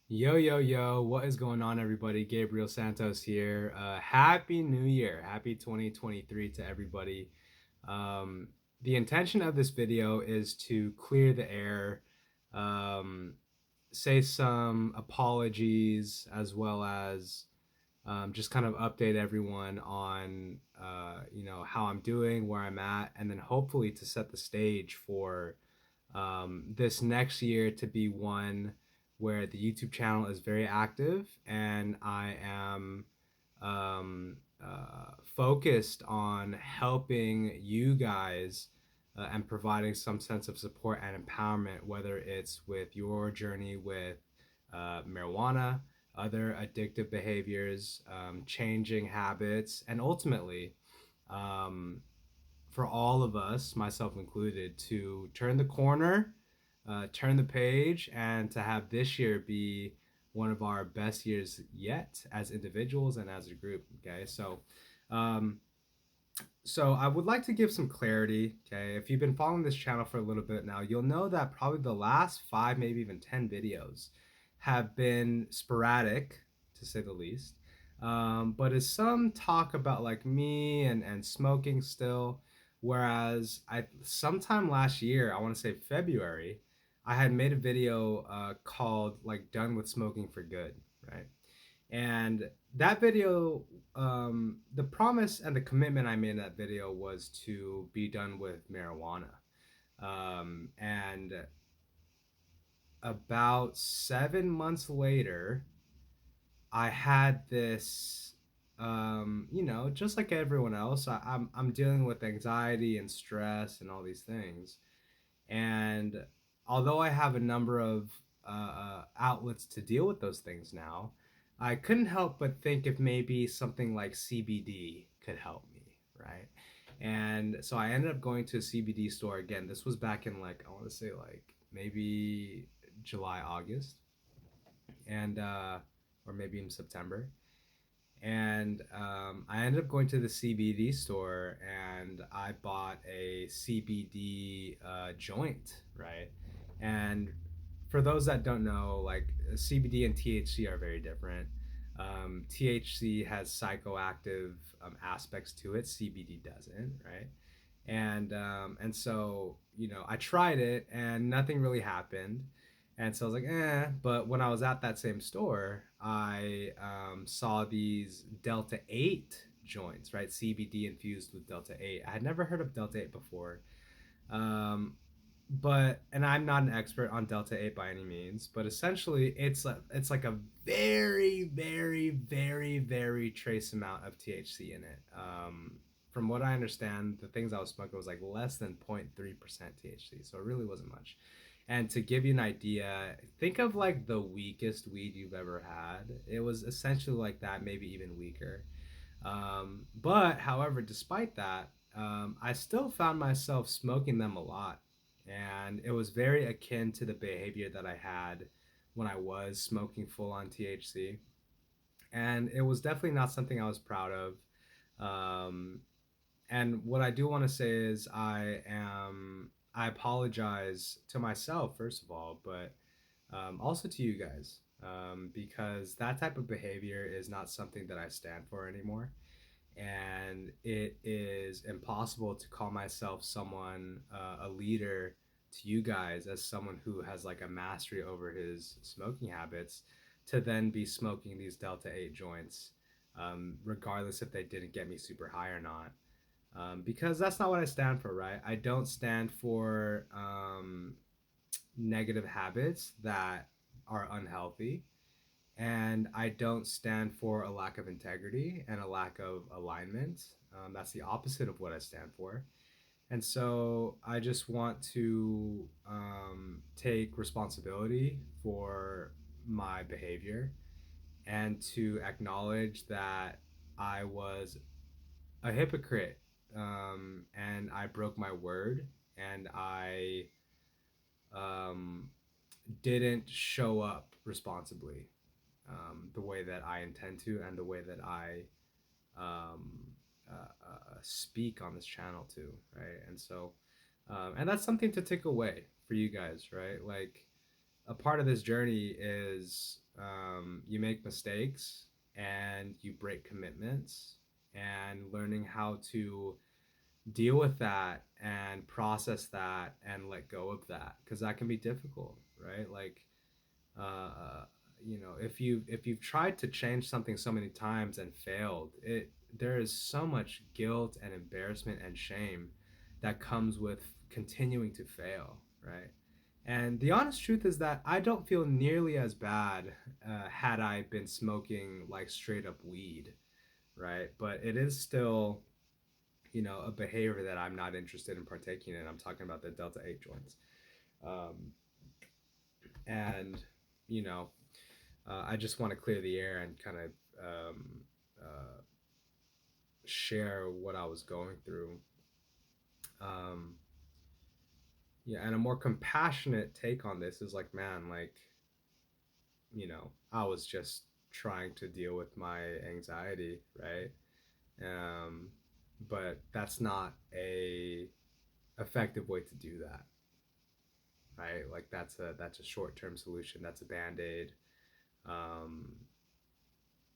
Yo, yo, yo, what is going on, everybody? Gabriel Santos here. Happy New Year. Happy 2023 to everybody. Um, the intention of this video is to clear the air, um, say some apologies, as well as just kind of update everyone on, how I'm doing, where I'm at, and then hopefully to set the stage for this next year to be one where the YouTube channel is very active and I am focused on helping you guys and providing some sense of support and empowerment, whether it's with your journey with marijuana, other addictive behaviors, changing habits, and ultimately, um, for all of us, myself included, to turn the corner, turn the page, and to have this year be one of our best years yet as individuals and as a group. Okay, um, so I would like to give some clarity. Okay, if you've been following this channel for a little bit now, you'll know that probably the last five, maybe even 10 videos have been sporadic, to say the least. But is some talk about like me and smoking still. Whereas I sometime last year, I want to say February, I had made a video called like "Done with Smoking for Good," right? And that video, the promise and the commitment I made in that video was to be done with marijuana. And about 7 months later, I had this, just like everyone else, I'm dealing with anxiety and stress and all these things. And although I have a number of outlets to deal with those things now, I couldn't help but think if maybe something like CBD could help me, right? And so I ended up going to a CBD store again. This was back in like, I want to say like maybe July, August, and or maybe in September. And I ended up going to the CBD store and I bought a CBD joint, right? And for those that don't know, like CBD and THC are very different. THC has psychoactive aspects to it. CBD doesn't, right? And so I tried it and nothing really happened. And so I was like, eh. But when I was at that same store, I saw these Delta 8 joints, right? CBD infused with Delta 8. I had never heard of Delta 8 before. Um, and I'm not an expert on Delta 8 by any means, but essentially it's like a very, very, very, very trace amount of THC in it. From what I understand, the things I was smoking was like less than 0.3% THC, so it really wasn't much. And to give you an idea, think of like the weakest weed you've ever had. It was essentially like that, maybe even weaker. But however, despite that, I still found myself smoking them a lot. And it was very akin to the behavior that I had when I was smoking full on THC. And it was definitely not something I was proud of. Um, and what I do want to say is I apologize to myself, first of all, but also to you guys, because that type of behavior is not something that I stand for anymore. And it is impossible to call myself someone, a leader to you guys, as someone who has like a mastery over his smoking habits, to then be smoking these Delta 8 joints, regardless if they didn't get me super high or not. Because that's not what I stand for, right? I don't stand for negative habits that are unhealthy, and I don't stand for a lack of integrity and a lack of alignment. That's the opposite of what I stand for. And so I just want to take responsibility for my behavior and to acknowledge that I was a hypocrite, and I broke my word, and I um, didn't show up responsibly, the way that I intend to and the way that I um, speak on this channel too, right? And so, and that's something to take away for you guys, right? Like a part of this journey is you make mistakes and you break commitments, and learning how to deal with that and process that and let go of that, because that can be difficult, right? Like, uh, if you've tried to change something so many times and failed, it there is so much guilt and embarrassment and shame that comes with continuing to fail, right? And the honest truth is that I don't feel nearly as bad had I been smoking like straight up weed, right? But it is still, a behavior that I'm not interested in partaking in. I'm talking about the Delta 8 joints. Um, and, you know, I just want to clear the air and kind of uh, share what I was going through. Um, yeah, and a more compassionate take on this is like, man, like, I was just trying to deal with my anxiety, right? Um, but that's not a effective way to do that, right? Like that's a short term solution. That's a band aid. Um,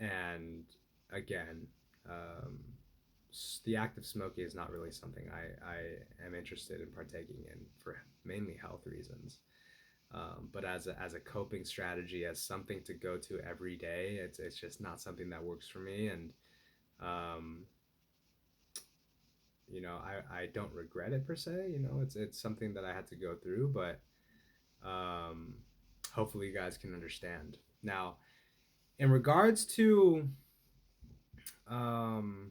and again, um, the act of smoking is not really something I am interested in partaking in for mainly health reasons. But as a coping strategy, as something to go to every day, it's just not something that works for me. And um, I don't regret it per se. It's something that I had to go through, but um, hopefully you guys can understand. Now, in regards to um,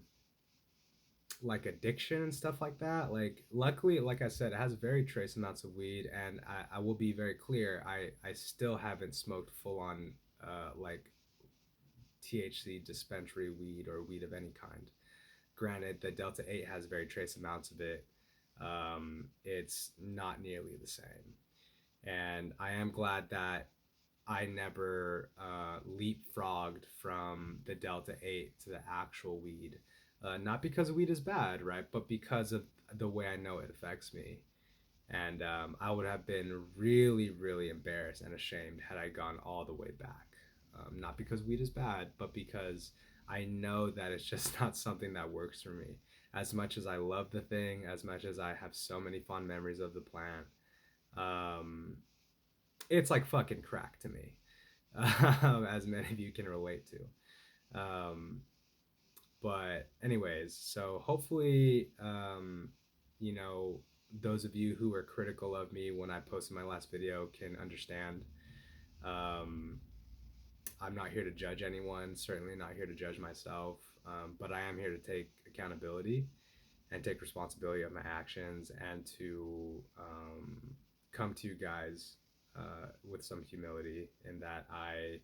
like addiction and stuff like that, like luckily, like I said, it has very trace amounts of weed, and I will be very clear, I still haven't smoked full on like THC dispensary weed or weed of any kind. Granted, the Delta 8 has very trace amounts of it. It's not nearly the same. And I am glad that I never leapfrogged from the Delta 8 to the actual weed. Not because weed is bad, right? But because of the way I know it affects me. And I would have been really, really embarrassed and ashamed had I gone all the way back. Not because weed is bad, but because I know that it's just not something that works for me. As much as I love the thing, as much as I have so many fond memories of the plant, um, it's like fucking crack to me, as many of you can relate to. But anyways, so hopefully, you know, those of you who were critical of me when I posted my last video can understand. Um, I'm not here to judge anyone, certainly not here to judge myself, but I am here to take accountability and take responsibility of my actions, and to come to you guys with some humility in that I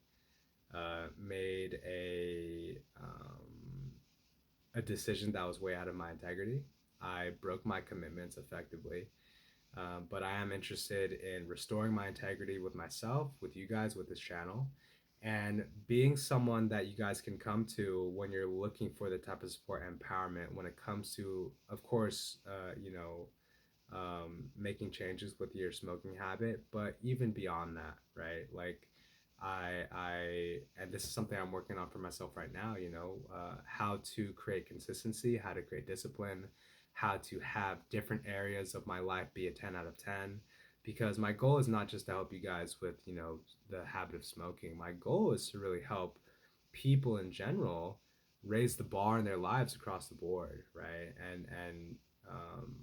made a decision that was way out of my integrity. I broke my commitments effectively, but I am interested in restoring my integrity with myself, with you guys, with this channel, and being someone that you guys can come to when you're looking for the type of support and empowerment when it comes to, of course, making changes with your smoking habit, but even beyond that, right? Like, and this is something I'm working on for myself right now. How to create consistency, how to create discipline, how to have different areas of my life be a 10 out of 10. Because my goal is not just to help you guys with the habit of smoking. My goal is to really help people in general raise the bar in their lives across the board, right? Um,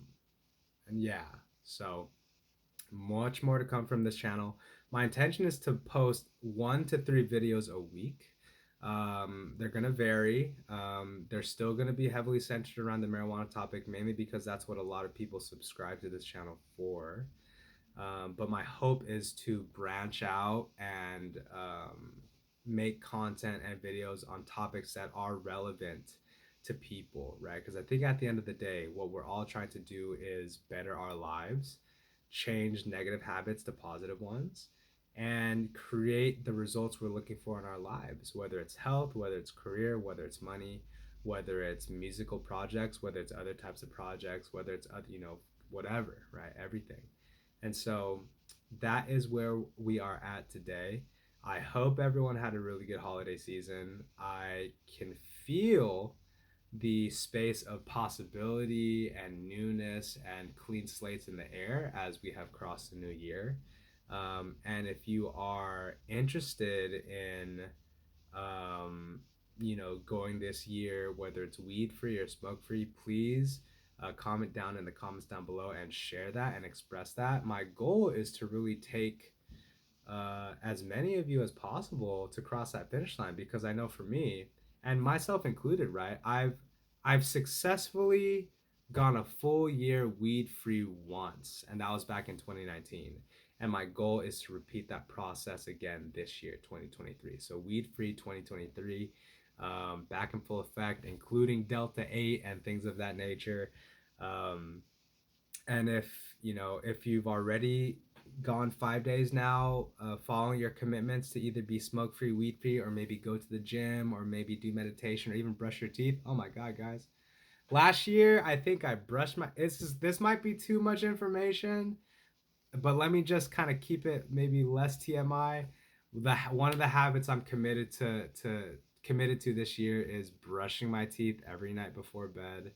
and yeah, so much more to come from this channel. My intention is to post 1 to 3 videos a week. They're going to vary. They're still going to be heavily centered around the marijuana topic, mainly because that's what a lot of people subscribe to this channel for. But my hope is to branch out and make content and videos on topics that are relevant to people, right? Because I think at the end of the day, what we're all trying to do is better our lives, change negative habits to positive ones, and create the results we're looking for in our lives, whether it's health, whether it's career, whether it's money, whether it's musical projects, whether it's other types of projects, whether it's other, whatever, right? Everything. And so that is where we are at today. I hope everyone had a really good holiday season. I can feel the space of possibility and newness and clean slates in the air as we have crossed the new year. And if you are interested in, um, going this year, whether it's weed free or smoke free, please comment down in the comments down below and share that and express that. My goal is to really take as many of you as possible to cross that finish line, because I know for me, and myself included, right? I've successfully gone a full year weed free once, and that was back in 2019. And my goal is to repeat that process again this year, 2023. So weed free 2023, back in full effect, including Delta 8 and things of that nature. Um, and if you've already gone 5 days now, following your commitments to either be smoke free, weed free, or maybe go to the gym, or maybe do meditation, or even brush your teeth. Oh my God, guys! Last year, I think I brushed my. This might be too much information, but let me just kind of keep it maybe less TMI. One of the habits I'm committed to this year is brushing my teeth every night before bed.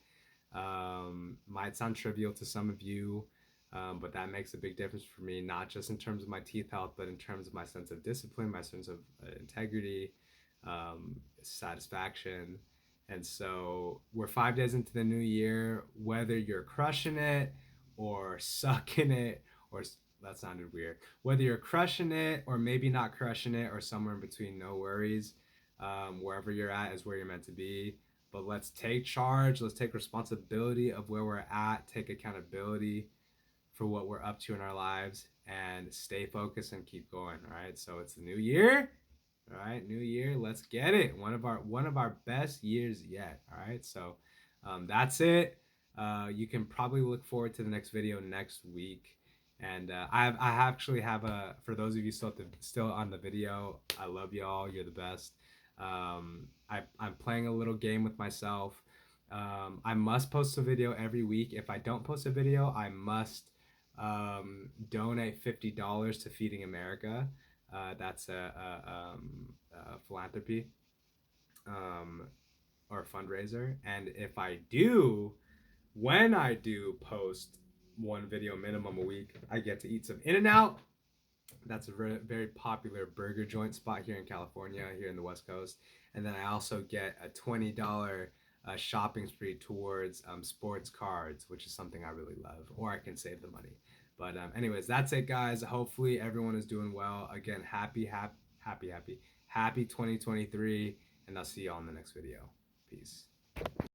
Might sound trivial to some of you, but that makes a big difference for me, not just in terms of my teeth health, but in terms of my sense of discipline, my sense of integrity, satisfaction. And so we're 5 days into the new year. Whether you're crushing it or sucking it, or that sounded weird. Whether you're crushing it or maybe not crushing it, or somewhere in between, no worries. Wherever you're at is where you're meant to be. But let's take charge. Let's take responsibility of where we're at. Take accountability for what we're up to in our lives, and stay focused and keep going. All right. So it's the new year. All right, new year. Let's get it. One of our best years yet. All right. So that's it. You can probably look forward to the next video next week. And I actually have a, for those of you still on the video, I love y'all. You're the best. I'm playing a little game with myself. I must post a video every week. If I don't post a video, I must donate $50 to Feeding America. That's a philanthropy, um, or a fundraiser. And if I do, when I do post one video minimum a week, I get to eat some In-N-Out. That's a very, very popular burger joint spot here in California, here in the West Coast. And then I also get a $20 shopping spree towards sports cards, which is something I really love, or I can save the money. But anyways, that's it, guys. Hopefully everyone is doing well. Again, happy 2023, and I'll see you all in the next video. Peace.